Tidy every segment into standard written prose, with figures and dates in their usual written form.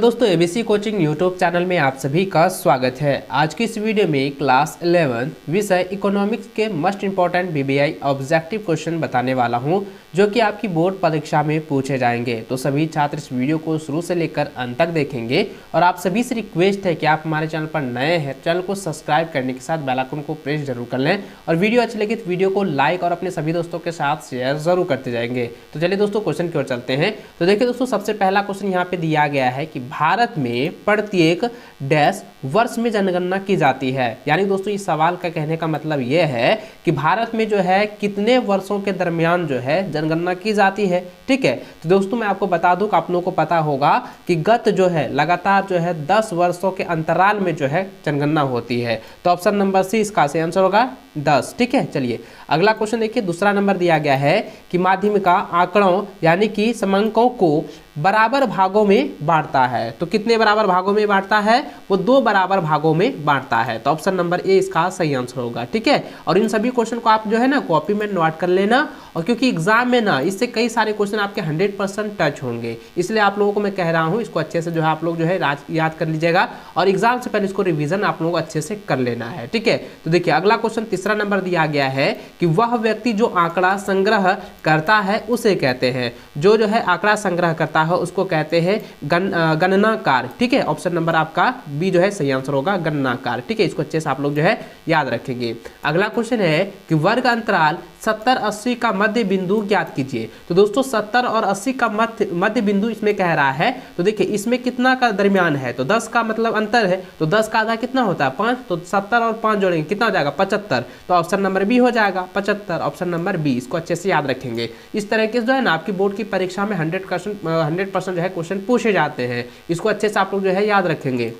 दोस्तों ABC coaching YouTube channel में आप सभी का स्वागत है। आज की इस वीडियो में क्लास 11 विषय इकोनॉमिक्स के most important BBI objective question बताने वाला हूं, जो कि आपकी बोर्ड परीक्षा में पूछे जाएंगे। तो सभी छात्र इस वीडियो को शुरू से लेकर अंत तक देखेंगे और आप सभी से रिक्वेस्ट है कि आप हमारे चैनल पर नए हैं, चैनल को सब्सक्राइब करने के साथ बेल आइकन को प्रेस जरूर कर लें और वीडियो अच्छी लगे तो वीडियो को लाइक और अपने सभी दोस्तों के साथ शेयर जरूर करते जाएंगे। तो चलिए दोस्तों क्वेश्चन की ओर चलते हैं। तो देखिए दोस्तों, सबसे पहला क्वेश्चन यहाँ पे दिया गया है कि भारत में प्रत्येक डैश वर्ष में जनगणना की जाती है। यानी दोस्तों इस सवाल का कहने का मतलब यह है कि भारत में जो है कितने वर्षों के दरमियान जो है जनगणना की जाती है। ठीक है, तो दोस्तों मैं आपको बता दूं कि आप लोगों को पता होगा कि गत जो है लगातार जो है 10 वर्षों के अंतराल में जो है जनगणना होती है। तो ऑप्शन नंबर सी इसका सही आंसर होगा 10। ठीक है, चलिए अगला क्वेश्चन देखिए। दूसरा नंबर दिया गया है कि माध्यमिका आंकड़ों यानी कि समांकों को बराबर भागों में बांटता है। तो कितने बराबर भागों में बांटता है? वो 2 बराबर भागों में बांटता है। तो ऑप्शन नंबर ए इसका सही आंसर होगा। ठीक है, और इन सभी क्वेश्चन को आप जो है ना कॉपी में नोट कर लेना, और क्योंकि एग्जाम में ना इससे कई सारे क्वेश्चन आपके 100% टच होंगे, इसलिए आप लोगों को मैं कह रहा हूँ इसको अच्छे से जो है आप लोग जो है याद कर लीजिएगा और एग्जाम से पहले इसको रिविजन आप लोगों को अच्छे से कर लेना है। ठीक है, तो देखिए अगला क्वेश्चन तीसरा नंबर दिया गया है कि वह व्यक्ति जो आंकड़ा संग्रह करता है उसे कहते हैं। जो है आंकड़ा संग्रह करता है उसको कहते हैं गणनाकार। ठीक है, ऑप्शन नंबर आपका बी जो है सही आंसर होगा, गणनाकार। ठीक है, इसको अच्छे से आप लोग जो है याद रखेंगे। अगला क्वेश्चन है कि वर्ग अंतराल 70-80 का मध्य बिंदु ज्ञात कीजिए। तो दोस्तों 70 और 80 का मध्य बिंदु इसमें कह रहा है। तो देखिए इसमें कितना का दरमियान है, तो 10 का मतलब अंतर है, तो 10 का आधा कितना होता है 5, तो 70 और 5 जोड़ेंगे कितना हो जाएगा 75। तो ऑप्शन नंबर बी हो जाएगा 75, ऑप्शन नंबर बी, इसको अच्छे से याद रखेंगे। इस तरह के जो है ना आपकी बोर्ड की परीक्षा में 100% जो है क्वेश्चन पूछे जाते हैं, इसको अच्छे से आप लोग जो है याद रखेंगे।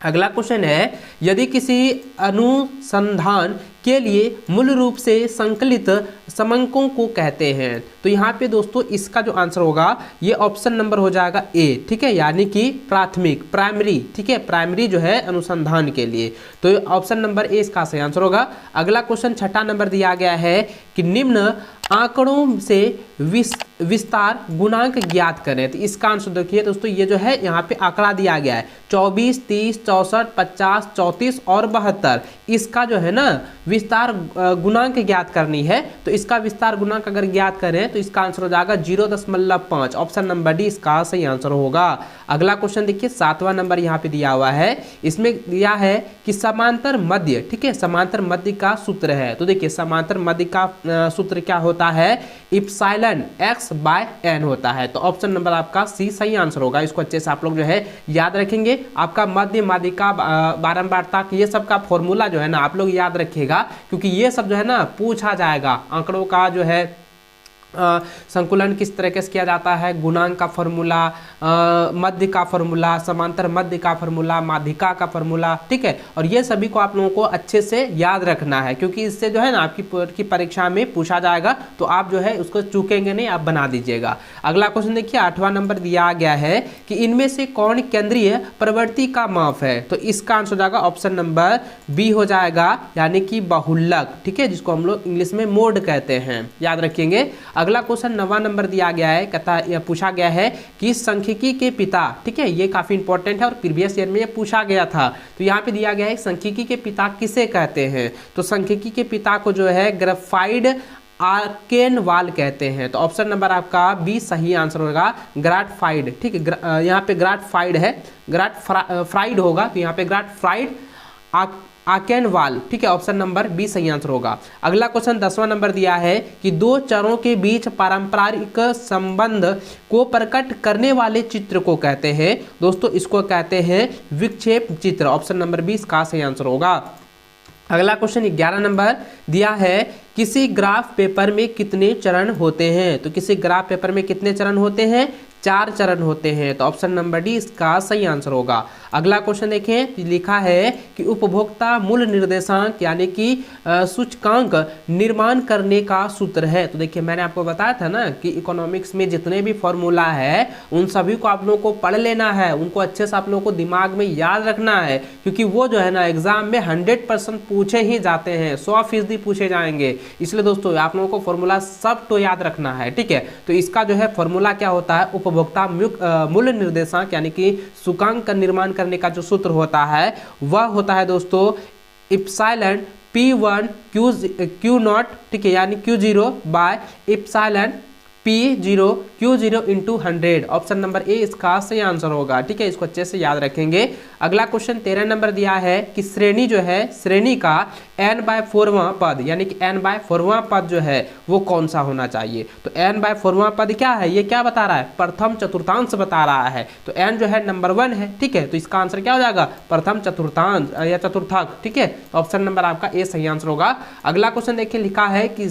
अगला क्वेश्चन है यदि किसी अनुसंधान के लिए मूल रूप से संकलित समांकों को कहते हैं। तो यहाँ पे दोस्तों इसका जो आंसर होगा ये ऑप्शन नंबर हो जाएगा ए। ठीक है, यानी कि प्राथमिक, प्राइमरी। ठीक है, प्राइमरी जो है अनुसंधान के लिए, तो ऑप्शन नंबर ए इसका सही आंसर होगा। अगला क्वेश्चन छठा नंबर दिया गया है कि निम्न आंकड़ों से विस्तार गुणांक ज्ञात करें। तो इसका आंसर देखिए दोस्तों, ये जो है यहाँ पे आंकड़ा दिया गया है 24, 30, 64, 50, 34 और 72। इसका जो है ना विस्तार गुणांक ज्ञात करनी है। तो इसका विस्तार गुणांक अगर ज्ञात करें तो इसका आंसर हो जाएगा 0.5। ऑप्शन नंबर डी इसका सही आंसर होगा। अगला क्वेश्चन देखिए 7वां नंबर यहाँ पे दिया हुआ है। इसमें दिया है कि समांतर मध्य, ठीक है, समांतर मध्य का सूत्र है। तो देखिए समांतर मध्य का सूत्र क्या होता है? इप्सिलॉन x/n होता है। तो ऑप्शन नंबर आपका सी सही आंसर होगा। इसको अच्छे से आप लोग जो है याद रखेंगे। आपका मध्य, माध्यिका, बारंबारता, ये सब का फॉर्मूला जो है ना आप लोग याद रखिएगा, क्योंकि ये सब जो है ना पूछा जाएगा। आंकड़ों का जो है संकुलन किस तरीके से किया जाता है, गुणांक का फॉर्मूला, मध्य का फॉर्मूला, समांतर मध्य का फॉर्मूला, माध्यिका का फॉर्मूला। ठीक है, और ये सभी को आप लोगों को अच्छे से याद रखना है, क्योंकि इससे जो है ना आपकी परीक्षा में पूछा जाएगा, तो आप जो है उसको चूकेंगे नहीं, आप बना दीजिएगा। अगला क्वेश्चन देखिए 8वां नंबर दिया गया है कि इनमें से कौन केंद्रीय प्रवृत्ति का माप है। तो इसका आंसर हो जाएगा ऑप्शन नंबर बी हो जाएगा, यानी कि बहुलक। ठीक है, जिसको हम लोग इंग्लिश में मोड कहते हैं, याद रखेंगे। अगला क्वेश्चन 9वां नंबर दिया गया है, पूछा गया है कि सांख्यिकी के पिता, ठीक है, ये काफी इंपॉर्टेंट है और प्रीवियस ईयर में ये पूछा गया था। तो यहाँ पे दिया गया है सांख्यिकी के पिता किसे कहते हैं। तो सांख्यिकी के पिता को जो है ग्राफाइड आर्केनवाल कहते हैं। तो ऑप्शन नंबर आपका बी सही आंसर होगा, ग्राफाइड। ठीक है, यहाँ पे ग्राफाइड है, ग्राफाइड होगा, तो यहाँ पे ग्राफाइड आर्केनवाल। ठीक है, ऑप्शन नंबर बी सही आंसर होगा। अगला क्वेश्चन 10वां नंबर दिया है कि 2 चरों के बीच पारंपरिक संबंध को प्रकट करने वाले चित्र को कहते हैं। दोस्तों इसको कहते हैं विक्षेप चित्र। ऑप्शन नंबर बी इसका सही आंसर होगा। अगला क्वेश्चन 11 नंबर दिया है किसी ग्राफ पेपर में कितने चरण होते हैं। तो किसी ग्राफ पेपर में कितने चरण होते हैं? 4 चरण होते हैं। तो ऑप्शन नंबर डी इसका सही आंसर होगा। अगला क्वेश्चन देखें, लिखा है कि उपभोक्ता मूल्य निर्देशांक यानी कि सूचकांक निर्माण करने का सूत्र है। तो देखिए मैंने आपको बताया था ना कि इकोनॉमिक्स में जितने भी फॉर्मूला है उन सभी को आप लोगों को पढ़ लेना है, उनको अच्छे से आप लोगों को दिमाग में याद रखना है, क्योंकि वो जो है ना एग्जाम में 100% पूछे ही जाते हैं, 100% पूछे जाएंगे। इसलिए दोस्तों आप लोगों को फॉर्मूला सब तो याद रखना है। ठीक है, तो इसका जो है फॉर्मूला क्या होता है, उपभोक्ता मूल्य निर्देशांक यानी कि सूचकांक का निर्माण करने का जो सूत्र होता है वह होता है दोस्तों इप्सिलॉन P1 Q0, ठीक है, यानी Q0 by epsilon P0 Q0 into 100। Option number A इसका सही आंसर होगा, ठीक है, इसको अच्छे से याद रखेंगे। अगला क्वेश्चन 13 नंबर दिया है कि श्रेणी जो है, श्रेणी का n/4वां पद यानी कि n/4वां पद जो है वो कौन सा होना चाहिए। तो n/4वां पद क्या है, ये क्या बता रहा है, प्रथम चतुर्थांश बता रहा है। तो n जो है नंबर 1 है, ठीक है, तो इसका आंसर क्या हो जाएगा, प्रथम चतुर्थांश या चतुर्थक, ठीक है। ऑप्शन नंबर आपका ए सही आंसर होगा। अगला क्वेश्चन देखिए, लिखा है कि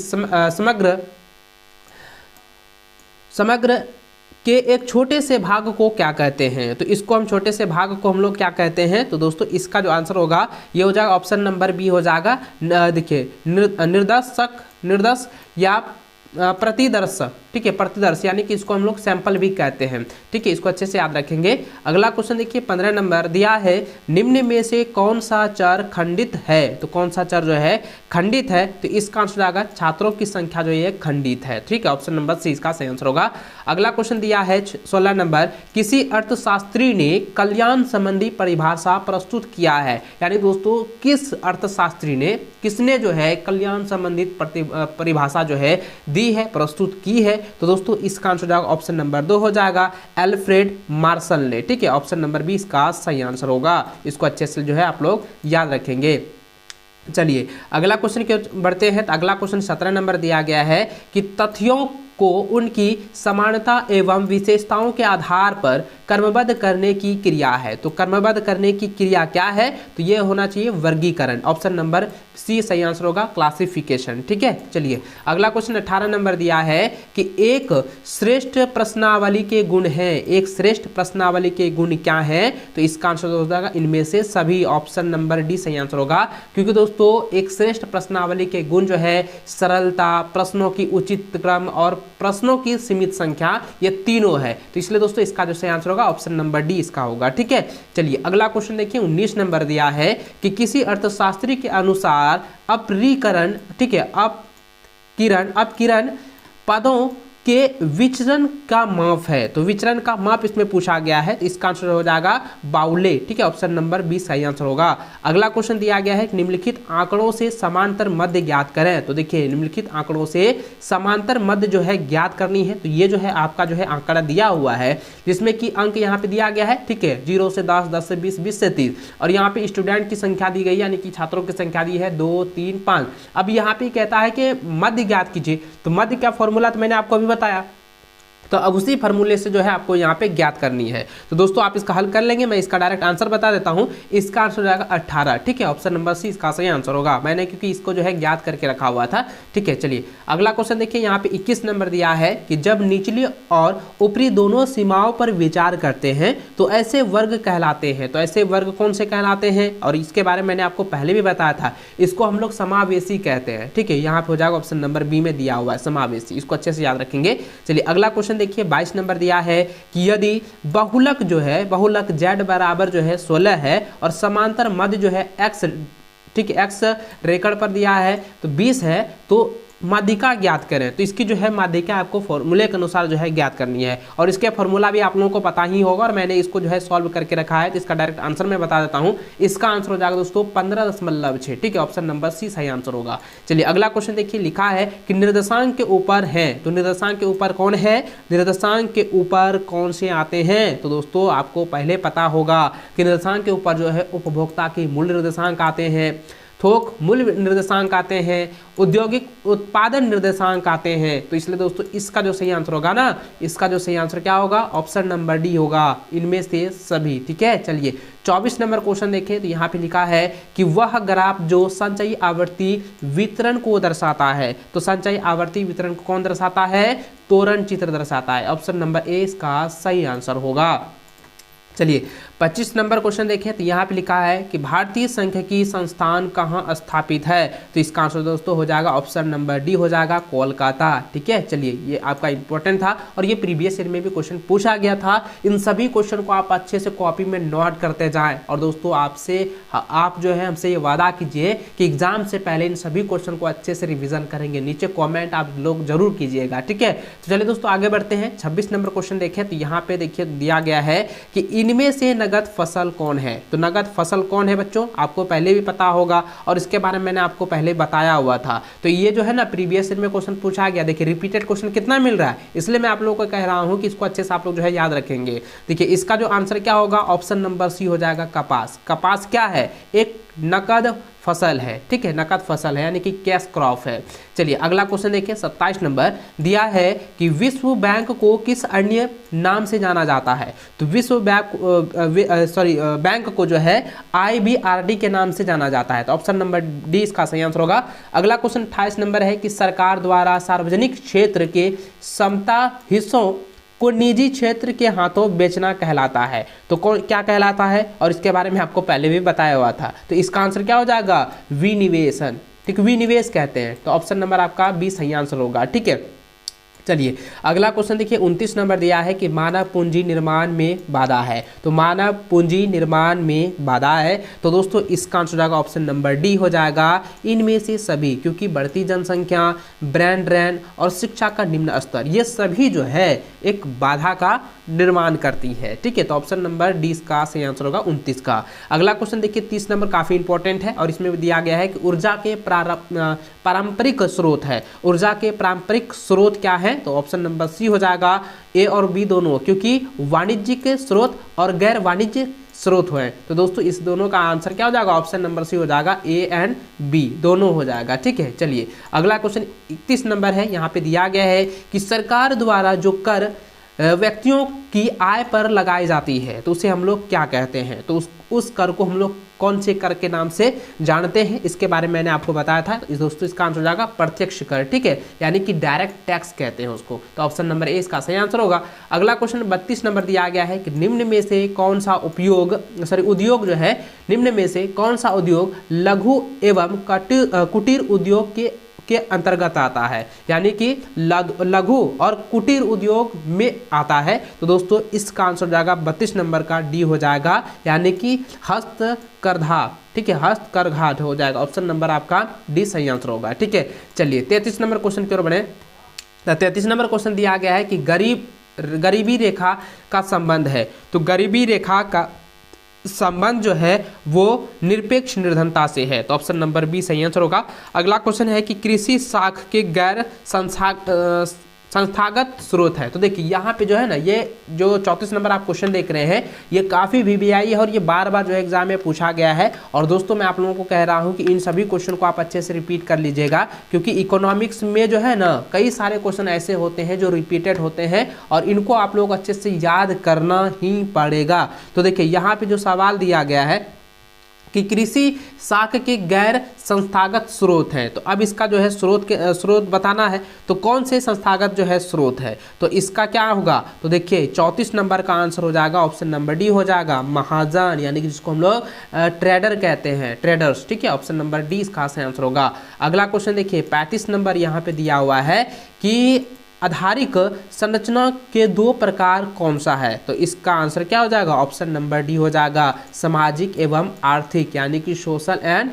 समग्र के एक छोटे से भाग को क्या कहते हैं। तो इसको हम छोटे से भाग को हम लोग क्या कहते हैं, तो दोस्तों इसका जो आंसर होगा ये हो जाएगा ऑप्शन नंबर बी हो जाएगा। देखिए निर्दश या प्रतिदर्श, ठीक है, प्रतिदर्श यानी कि इसको हम लोग सैंपल भी कहते हैं, ठीक है, इसको अच्छे से याद रखेंगे। अगला क्वेश्चन देखिए 15 नंबर दिया है, निम्न में से कौन सा चर खंडित है। तो कौन सा चर जो है खंडित है, तो इसका आंसर आएगा छात्रों की संख्या जो है खंडित है, ठीक है, ऑप्शन नंबर सी इसका सही आंसर होगा। अगला क्वेश्चन दिया है 16 नंबर, किसी अर्थशास्त्री ने कल्याण संबंधी परिभाषा प्रस्तुत किया है। यानी दोस्तों किस अर्थशास्त्री ने, किसने जो है कल्याण संबंधित परिभाषा जो है दी है, प्रस्तुत की है। तो दोस्तों इसका आंसर जाएगा ऑप्शन नंबर 2 हो जाएगा, एल्फ्रेड मार्शल ने, ठीक है, ऑप्शन नंबर बी इसका सही आंसर होगा। इसको अच्छे से जो है आप लोग याद रखेंगे। चलिए अगला क्वेश्चन की ओर बढ़ते हैं। तो अगला क्वेश्चन 17 नंबर दिया गया है कि तथ्यों को उनकी समानता एवं विशेषताओं के आधार पर क्रमबद्ध करने की क्रिया है। तो क्रमबद्ध करने की क्रिया क्या है, तो ये होना चाहिए वर्गीकरण। ऑप्शन नंबर सी सही आंसर होगा, क्लासिफिकेशन, ठीक है। चलिए अगला क्वेश्चन 18 नंबर दिया है कि एक श्रेष्ठ प्रश्नावली के गुण हैं। एक श्रेष्ठ प्रश्नावली के गुण क्या है, तो इसका आंसर हो जाएगा इनमें से सभी। ऑप्शन नंबर डी सही आंसर होगा, क्योंकि दोस्तों एक श्रेष्ठ प्रश्नावली के गुण जो है सरलता, प्रश्नों की उचित क्रम और प्रश्नों की सीमित संख्या, ये तीनों है। तो इसलिए दोस्तों इसका जो सही आंसर होगा ऑप्शन नंबर डी इसका होगा, ठीक है। चलिए अगला क्वेश्चन देखिए 19 नंबर दिया है कि किसी अर्थशास्त्री के अनुसार अपरिकरण, ठीक है, अपकिरण पदों के विचरण का माप है। तो विचरण का माप इसमें पूछा गया है, तो इसका आंसर हो जाएगा बाउले, ठीक है, ऑप्शन नंबर 20 सही आंसर होगा। अगला क्वेश्चन दिया गया है कि निम्नलिखित आंकड़ों से समांतर मध्य ज्ञात करें। तो देखिए निम्नलिखित आंकड़ों से समांतर मध्य जो है ज्ञात करनी है। तो ये जो है आपका जो है आंकड़ा दिया हुआ है, जिसमें कि अंक यहाँ पे दिया गया है, ठीक है, 0 से 10, 10 से 20, 20 से 30, और यहाँ पे स्टूडेंट की संख्या दी गई यानी कि छात्रों की संख्या दी है 2, 3, 5। अब यहाँ पे कहता है कि मध्य ज्ञात कीजिए। तो मध्य का फॉर्मूला तो मैंने आपको अभी बताया, तो अब उसी फार्मूले से जो है आपको यहाँ पे ज्ञात करनी है। तो दोस्तों आप इसका हल कर लेंगे, मैं इसका डायरेक्ट आंसर बता देता हूँ। इसका आंसर हो जाएगा 18, ठीक है, ऑप्शन नंबर सी इसका सही आंसर होगा। मैंने क्योंकि इसको जो है ज्ञात करके रखा हुआ था, ठीक है। चलिए अगला क्वेश्चन देखिए, यहाँ पे 21 नंबर दिया है कि जब निचली और ऊपरी दोनों सीमाओं पर विचार करते हैं तो ऐसे वर्ग कहलाते हैं। तो ऐसे वर्ग कौन से कहलाते हैं, और इसके बारे में मैंने आपको पहले भी बताया था, इसको हम लोग समावेशी कहते हैं, ठीक है। यहाँ पे हो जाएगा ऑप्शन नंबर बी में दिया हुआ है समावेशी, इसको अच्छे से याद रखेंगे। चलिए अगला क्वेश्चन देखिए 22 नंबर दिया है कि यदि बहुलक जो है, बहुलक z बराबर जो है 16 है और समांतर मध्य जो है x, ठीक है, x रेखा पर दिया है तो 20 है, तो माध्यिका ज्ञात करें। तो इसकी जो है माध्यिका आपको फॉर्मूले के अनुसार जो है ज्ञात करनी है, और इसके फॉर्मूला भी आप लोगों को पता ही होगा, और मैंने इसको जो है सॉल्व करके रखा है। तो इसका डायरेक्ट आंसर मैं बता देता हूं। इसका आंसर हो जाएगा दोस्तों 15.6, ठीक है, ऑप्शन नंबर सी सही आंसर होगा। चलिए अगला क्वेश्चन देखिए, लिखा है कि निर्देशांक के ऊपर है। तो निर्देशांक के ऊपर कौन है, निर्देशांक के ऊपर कौन से आते हैं। तो दोस्तों आपको पहले पता होगा कि निर्देशांक के ऊपर जो है उपभोक्ता के मूल्य निर्देशांक आते हैं, थोक मूल्य निर्देशांक आते हैं, औद्योगिक उत्पादन निर्देशांक आते हैं। तो इसलिए दोस्तों इसका जो सही आंसर होगा ना, इसका जो सही आंसर क्या होगा, ऑप्शन नंबर डी होगा, इनमें से सभी, ठीक है। चलिए 24 नंबर क्वेश्चन देखें, तो यहाँ पे लिखा है कि वह ग्राफ जो संचयी आवर्ती वितरण को दर्शाता है। तो संचयी आवर्ती वितरण को कौन दर्शाता है, तोरण चित्र दर्शाता है। ऑप्शन नंबर ए इसका सही आंसर होगा। चलिए 25 नंबर क्वेश्चन देखें तो यहाँ पे लिखा है कि भारतीय सांख्यिकी संस्थान कहाँ स्थापित है। तो इसका आंसर दोस्तों हो जाएगा ऑप्शन नंबर डी, हो जाएगा कोलकाता। ठीक है, चलिए ये आपका इंपॉर्टेंट था और ये प्रीवियस ईयर में भी क्वेश्चन पूछा गया था। इन सभी क्वेश्चन को आप अच्छे से कॉपी में नोट करते जाएं और दोस्तों आप जो है हमसे ये वादा कीजिए कि एग्जाम से पहले इन सभी क्वेश्चन को अच्छे से रिवीजन करेंगे। नीचे कॉमेंट आप लोग जरूर कीजिएगा। ठीक है, तो चलिए दोस्तों आगे बढ़ते हैं। 26 नंबर क्वेश्चन देखें तो यहाँ पे देखिए दिया गया है कि इनमें से नगद फसल कौन है। तो नगद फसल कौन है बच्चों, आपको पहले भी पता होगा और इसके बारे में मैंने आपको पहले बताया हुआ था। तो ये जो है ना प्रीवियस ईयर में क्वेश्चन पूछा गया। देखिए रिपीटेड क्वेश्चन कितना मिल रहा है, इसलिए मैं आप लोगों को कह रहा हूं कि इसको अच्छे से आप लोग जो है याद रखेंगे। देखिए इसका जो आंसर क्या होगा, ऑप्शन नंबर सी हो जाएगा कपास। कपास क्या है, एक नकद फसल है। ठीक है, नकद फसल है यानी कि कैश क्रॉप है। चलिए अगला क्वेश्चन देखिए 27 नंबर दिया है कि विश्व बैंक को किस अन्य नाम से जाना जाता है। तो विश्व बैंक को जो है IBRD के नाम से जाना जाता है। तो ऑप्शन नंबर डी इसका सही आंसर होगा। अगला क्वेश्चन 28 नंबर है कि सरकार द्वारा सार्वजनिक क्षेत्र के समता हिस्सों को निजी क्षेत्र के हाथों बेचना कहलाता है। तो कौन क्या कहलाता है, और इसके बारे में आपको पहले भी बताया हुआ था। तो इसका आंसर क्या हो जाएगा, विनिवेशन। ठीक, विनिवेश कहते हैं। तो ऑप्शन नंबर आपका बी सही आंसर होगा। ठीक है, चलिए अगला क्वेश्चन देखिए 29 नंबर दिया है कि मानव पूंजी निर्माण में बाधा है। तो मानव पूंजी निर्माण में बाधा है। तो दोस्तों इसका आंसर हो जाएगा ऑप्शन नंबर डी, हो जाएगा इनमें से सभी, क्योंकि बढ़ती जनसंख्या, ब्रांड ड्रेन और शिक्षा का निम्न स्तर, ये सभी जो है एक बाधा का निर्माण करती है। ठीक है, तो ऑप्शन नंबर डी इसका सही आंसर होगा 29 का। अगला क्वेश्चन देखिए 30 नंबर काफी इंपॉर्टेंट है और इसमें दिया गया है कि ऊर्जा के पारंपरिक स्रोत है। ऊर्जा के पारंपरिक स्रोत क्या है, तो ऑप्शन नंबर सी हो जाएगा ए और बी दोनों, क्योंकि वाणिज्यिक स्रोत और गैर वाणिज्यिक स्रोत है। तो दोस्तों इस दोनों का आंसर क्या हो जाएगा, ऑप्शन नंबर सी हो जाएगा, ए एंड बी दोनों हो जाएगा। ठीक है, चलिए अगला क्वेश्चन 31 नंबर है। यहाँ पे दिया गया है कि सरकार द्वारा जो कर व्यक्तियों की आय पर लगाई जाती है तो उसे हम लोग क्या कहते हैं। तो उस कर को हम लोग कौन से कर के नाम से जानते हैं, इसके बारे में मैंने आपको बताया था। तो दोस्तों इसका आंसर हो जाएगा प्रत्यक्ष कर। ठीक है, यानी कि डायरेक्ट टैक्स कहते हैं उसको। तो ऑप्शन नंबर ए इसका सही आंसर होगा। अगला क्वेश्चन 32 नंबर दिया गया है कि निम्न में से कौन सा उद्योग जो है, निम्न में से कौन सा उद्योग लघु एवं कुटीर उद्योग के अंतर्गत आता है, यानी कि लघु और कुटीर उद्योग में आता है। तो दोस्तों इसका आंसर हो जाएगा 32 नंबर का डी हो जाएगा, यानी कि हस्तकरघा। ठीक है, हस्तकरघाट हो जाएगा। ऑप्शन नंबर आपका डी सही आंसर होगा। ठीक है, चलिए 33 नंबर क्वेश्चन की ओर बढ़े। 33 नंबर क्वेश्चन दिया गया है कि गरीबी रेखा का संबंध है। तो गरीबी रेखा का संबंध जो है वो निरपेक्ष निर्धनता से है। तो ऑप्शन नंबर बी सही आंसर होगा। अगला क्वेश्चन है कि कृषि शाख के गैर संस्थागत स्रोत है। तो देखिए यहाँ पे जो है ना, ये जो 34 नंबर आप क्वेश्चन देख रहे हैं ये काफ़ी VBI है और ये बार बार जो है एग्जाम में पूछा गया है। और दोस्तों मैं आप लोगों को कह रहा हूँ कि इन सभी क्वेश्चन को आप अच्छे से रिपीट कर लीजिएगा, क्योंकि इकोनॉमिक्स में जो है ना कई सारे क्वेश्चन ऐसे होते हैं जो रिपीटेड होते हैं और इनको आप लोग अच्छे से याद करना ही पड़ेगा। तो देखिए यहाँ पे जो सवाल दिया गया है कि कृषि शाख के गैर संस्थागत स्रोत हैं। तो अब इसका जो है स्रोत बताना है। तो कौन से संस्थागत जो है स्रोत है, तो इसका क्या होगा, तो देखिए 34 नंबर का आंसर हो जाएगा, ऑप्शन नंबर डी हो जाएगा, महाजन, यानी कि जिसको हम लोग ट्रेडर कहते हैं, ट्रेडर्स। ठीक है, ऑप्शन नंबर डी इसका सही आंसर होगा। अगला क्वेश्चन देखिए 35 नंबर यहाँ पे दिया हुआ है कि आधारिक संरचना के दो प्रकार कौन सा है। तो इसका आंसर क्या हो जाएगा, ऑप्शन नंबर डी हो जाएगा, सामाजिक एवं आर्थिक, यानी कि सोशल एंड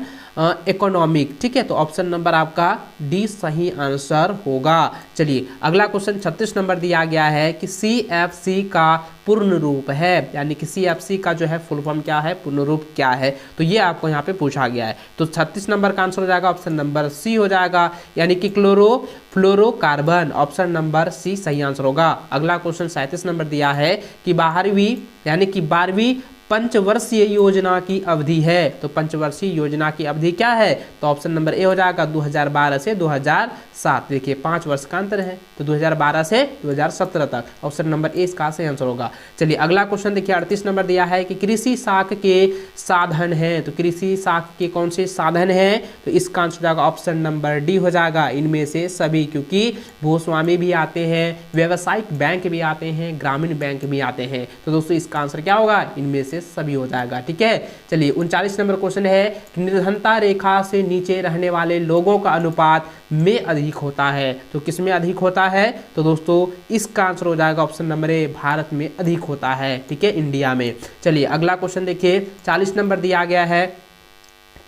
इकोनॉमिक। ठीक है, तो ऑप्शन नंबर आपका डी सही आंसर होगा। चलिए अगला क्वेश्चन 36 नंबर दिया गया है कि CFC का पूर्ण रूप है, यानी कि CFC का जो है फुल फॉर्म क्या है, पूर्ण रूप क्या है। तो ये आपको यहाँ पे पूछा गया है। तो 36 नंबर का आंसर हो जाएगा, ऑप्शन नंबर सी हो जाएगा, यानी कि क्लोरोफ्लोरोकार्बन। ऑप्शन नंबर सी सही आंसर होगा। अगला क्वेश्चन 37 नंबर दिया है कि 12वीं पंचवर्षीय योजना की अवधि है। तो पंचवर्षीय योजना की अवधि क्या है, तो ऑप्शन नंबर ए हो जाएगा 2012 से 2007। देखिए 5 वर्ष का अंतर है, तो 2012 से 2017 तक। ऑप्शन नंबर ए इसका सही आंसर होगा। चलिए अगला क्वेश्चन देखिए 38 नंबर दिया है कि कृषि शाख के साधन हैं। तो कृषि शाख के कौन से साधन हैं, तो इसका आंसर जाएगा ऑप्शन नंबर डी हो जाएगा, इनमें से सभी, क्योंकि भूस्वामी भी आते हैं, व्यावसायिक बैंक भी आते हैं, ग्रामीण बैंक भी आते हैं। तो दोस्तों इसका आंसर क्या होगा, इनमें से से सभी हो जाएगा। ठीक है, चलिए 39 नंबर क्वेश्चन है कि निर्धनता रेखा से नीचे रहने वाले लोगों का अनुपात में अधिक होता है, तो किस में अधिक होता है? तो दोस्तों इसका आंसर हो जाएगा ऑप्शन नंबर ए, भारत में अधिक होता है। ठीक है, इंडिया में। चलिए अगला क्वेश्चन देखिए, 40 नंबर दिया गया है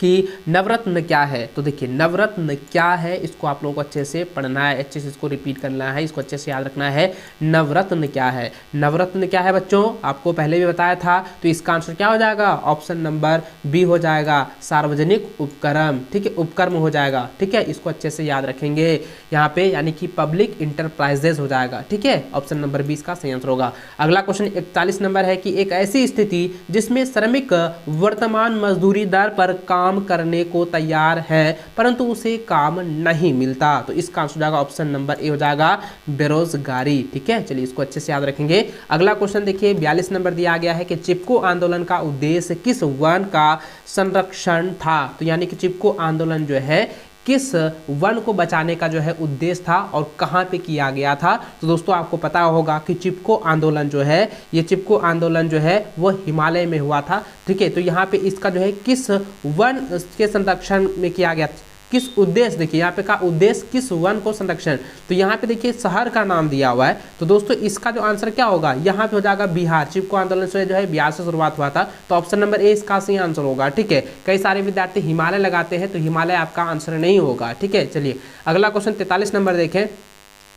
कि नवरत्न क्या है। तो देखिए नवरत्न क्या है, इसको आप लोगों को अच्छे से पढ़ना है, अच्छे से इसको रिपीट करना है, इसको अच्छे से याद रखना है। नवरत्न क्या है? नवरत्न क्या है बच्चों, आपको पहले भी बताया था। तो इसका आंसर क्या हो जाएगा? ऑप्शन नंबर बी हो जाएगा, सार्वजनिक उपक्रम। ठीक है, उपक्रम हो जाएगा। ठीक है, इसको अच्छे से याद रखेंगे यहाँ पे, यानी कि पब्लिक इंटरप्राइजेज हो जाएगा। ठीक है, ऑप्शन नंबर 20 का सही आंसर होगा। अगला क्वेश्चन 41 नंबर है कि एक ऐसी स्थिति जिसमें श्रमिक वर्तमान मजदूरी दर पर काम करने को तैयार है परंतु उसे काम नहीं मिलता, तो इसका आंसर हो जाएगा ऑप्शन नंबर ए हो जाएगा, बेरोजगारी। ठीक है, चलिए इसको अच्छे से याद रखेंगे। अगला क्वेश्चन देखिए 42 नंबर दिया गया है कि चिपको आंदोलन का उद्देश्य किस वन का संरक्षण था। तो यानी कि चिपको आंदोलन जो है किस वन को बचाने का जो है उद्देश्य था और कहाँ पे किया गया था। तो दोस्तों आपको पता होगा कि चिपको आंदोलन जो है, ये चिपको आंदोलन जो है वो हिमालय में हुआ था। ठीक है, तो यहाँ पे इसका जो है किस वन के संरक्षण में किया गया, किस उद्देश्य, देखिए यहाँ पे का उद्देश्य किस वन को संरक्षण, तो यहाँ पे देखिए शहर का नाम दिया हुआ है। तो दोस्तों इसका जो आंसर क्या होगा, यहाँ पे हो जाएगा बिहार। चिपको आंदोलन से जो है बिहार से शुरुआत हुआ था, तो ऑप्शन नंबर ए इसका सही आंसर होगा। ठीक है, कई सारे विद्यार्थी हिमालय लगाते हैं, तो हिमालय आपका आंसर नहीं होगा। ठीक है, चलिए अगला क्वेश्चन 43 नंबर देखें,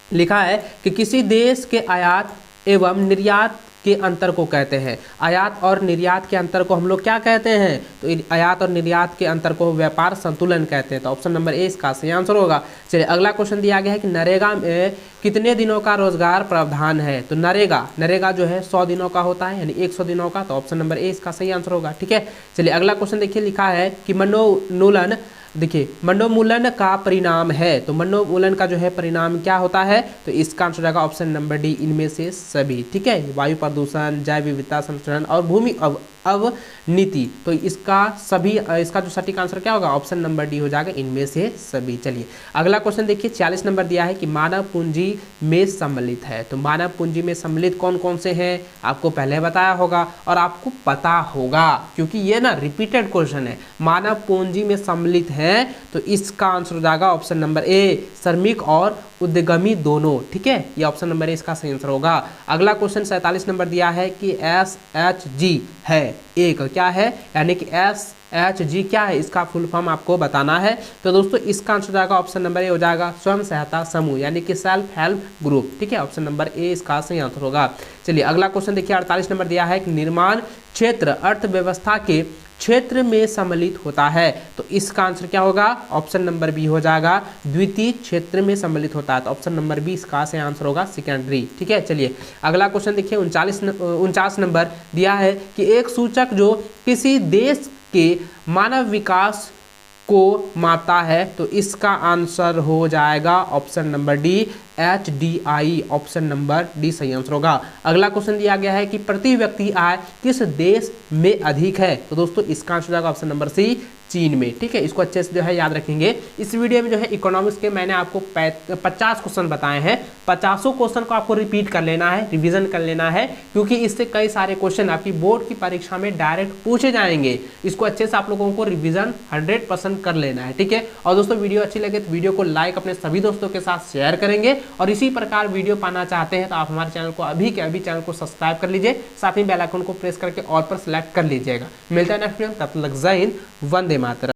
लिखा है कि किसी देश के आयात एवं निर्यात के अंतर को कहते हैं। आयात और निर्यात के अंतर को हम लोग क्या कहते हैं? तो आयात और निर्यात के अंतर को व्यापार संतुलन कहते हैं, तो ऑप्शन नंबर ए इसका सही आंसर होगा। चलिए अगला क्वेश्चन दिया गया है कि नरेगा में कितने दिनों का रोजगार प्रावधान है। तो नरेगा जो है 100 दिनों का होता है, यानी 100 दिनों का, तो ऑप्शन नंबर ए इसका सही आंसर होगा। ठीक है, चलिए अगला क्वेश्चन देखिए, लिखा है कि मनोन्मूलन, देखिए मनोन्मूलन का परिणाम है। तो मनोन्मूलन का जो है परिणाम क्या होता है? तो इसका आंसर जाएगा ऑप्शन नंबर डी, इनमें से सभी। ठीक है, वायु प्रदूषण, जैव विविधता संरक्षण और भूमि अवनीति, तो इसका सभी, इसका जो सटीक आंसर क्या होगा? ऑप्शन नंबर डी हो जाएगा, इनमें से सभी। चलिए अगला क्वेश्चन देखिए 40 नंबर दिया है कि मानव पूंजी में सम्मिलित है। तो मानव पूंजी में सम्मिलित कौन कौन से हैं, आपको पहले बताया होगा और आपको पता होगा, क्योंकि ये ना रिपीटेड क्वेश्चन है। मानव पूंजी में सम्मिलित है, तो इसका आंसर हो जाएगा ऑप्शन नंबर ए, श्रमिक और उद्यमी दोनों। ठीक है, ये ऑप्शन नंबर ए इसका सही आंसर होगा। अगला क्वेश्चन 47 नंबर दिया है कि SHG है एक, क्या है, यानी कि SHG क्या है, इसका फुल फॉर्म आपको बताना है। तो दोस्तों इसका आंसर जाएगा ऑप्शन नंबर ए हो जाएगा, स्वयं सहायता समूह, यानी कि सेल्फ हेल्प ग्रुप। ठीक है, ऑप्शन नंबर ए इसका सही आंसर होगा। चलिए अगला क्वेश्चन देखिए 48 नंबर दिया है कि निर्माण क्षेत्र अर्थव्यवस्था के क्षेत्र में सम्मिलित होता है। तो इसका आंसर क्या होगा? ऑप्शन नंबर बी हो जाएगा, द्वितीय क्षेत्र में सम्मिलित होता है, तो ऑप्शन नंबर बी इसका सही आंसर होगा, सेकेंडरी। ठीक है, चलिए अगला क्वेश्चन देखिए 49 नंबर दिया है कि एक सूचक जो किसी देश के मानव विकास को मापता है, तो इसका आंसर हो जाएगा option number D, HDI, option number D सही आंसर होगा। अगला क्वेश्चन दिया गया है कि प्रति व्यक्ति आय किस देश में अधिक है। तो दोस्तों इसका आंसर हो जाएगा ऑप्शन नंबर सी, चीन में। ठीक है, इसको अच्छे से जो है याद रखेंगे। इस वीडियो में जो है इकोनॉमिक्स के मैंने आपको 50 क्वेश्चन बताए हैं। 50 क्वेश्चन को आपको रिपीट कर लेना है, रिवीजन कर लेना है, क्योंकि इससे कई सारे क्वेश्चन आपकी बोर्ड की परीक्षा में डायरेक्ट पूछे जाएंगे। इसको अच्छे से आप लोगों को रिवीजन 100% कर लेना है। ठीक है, और दोस्तों वीडियो अच्छी लगे तो वीडियो को लाइक अपने सभी दोस्तों के साथ शेयर करेंगे, और इसी प्रकार वीडियो पाना चाहते हैं तो आप हमारे चैनल को अभी के अभी चैनल को सब्सक्राइब कर लीजिए, साथ ही बेल आइकन को प्रेस करके ऑल पर सेलेक्ट कर लीजिएगा। मिलता है नेक्स्ट वीडियो, तब तक जय हिंद, वंदे मातरम।